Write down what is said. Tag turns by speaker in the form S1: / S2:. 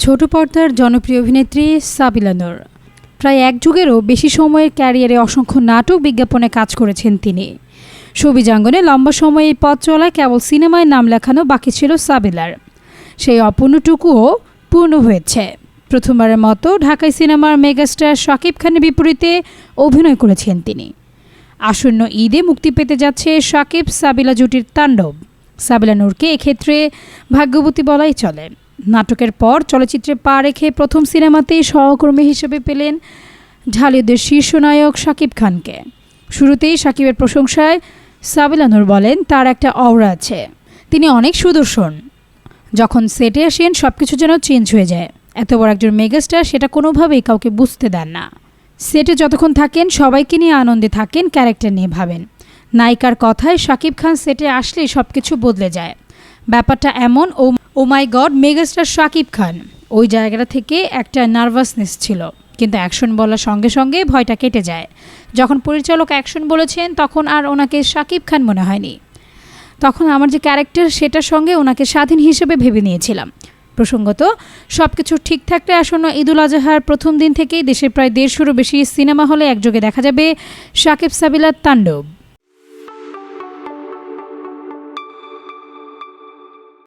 S1: ছোট পর্দার জনপ্রিয় অভিনেত্রী সাবিলা নূর প্রায় এক যুগেরও বেশি সময়ের ক্যারিয়ারে অসংখ্য নাটক বিজ্ঞাপনে কাজ করেছেন তিনি। শোবিজাঙ্গনে লম্বা সময় এই পথ চলায় কেবল সিনেমায় নাম লেখানো বাকি ছিল সাবিলার। সেই অপূর্ণটুকুও পূর্ণ হয়েছে। প্রথমবারের মতো ঢাকায় সিনেমার মেগাস্টার শাকিব খানের বিপরীতে অভিনয় করেছেন তিনি। আসন্ন ঈদে মুক্তি পেতে যাচ্ছে শাকিব সাবিলা জুটির তাণ্ডব। সাবিলা নূরকে এক্ষেত্রে ভাগ্যবতী বলাই চলে। নাটকের পর চলচ্চিত্রে পা রেখে প্রথম সিনেমাতেই সহকর্মী হিসেবে পেলেন ঢালিউডের শীর্ষ নায়ক শাকিব খানকে। শুরুতেই শাকিবের প্রশংসায় সাবিলা নূর বলেন, তার একটা অওরা আছে, তিনি অনেক সুদর্শন। যখন সেটে আসেন সবকিছু যেন চেঞ্জ হয়ে যায়। এত বড় একজন মেগাস্টার সেটা কোনোভাবেই কাউকে বুঝতে দেন না। সেটে যতক্ষণ থাকেন সবাইকে নিয়ে আনন্দে থাকেন, ক্যারেক্টার নিয়ে ভাবেন। নায়িকার কথায় শাকিব খান সেটে আসলেই সবকিছু বদলে যায়। ব্যাপারটা এমন, ও মাই গড, মেগাস্টার শাকিব খান। ওই জায়গাটা থেকে একটা নার্ভাসনেস ছিল, কিন্তু অ্যাকশন বলার সঙ্গে সঙ্গে ভয়টা কেটে যায়। যখন পরিচালক অ্যাকশন বলেছেন তখন আর ওনাকে শাকিব খান মনে হয়নি। তখন আমার যে ক্যারেক্টার সেটার সঙ্গে ওনাকে স্বাধীন হিসেবে ভেবে নিয়েছিলাম। প্রসঙ্গত, সব কিছু ঠিক থাকলে আসন্ন ঈদুল আজহার প্রথম দিন থেকেই দেশের প্রায় 150-টিরও বেশি সিনেমা হলে একযোগে দেখা যাবে শাকিব সাবিলার তাণ্ডব।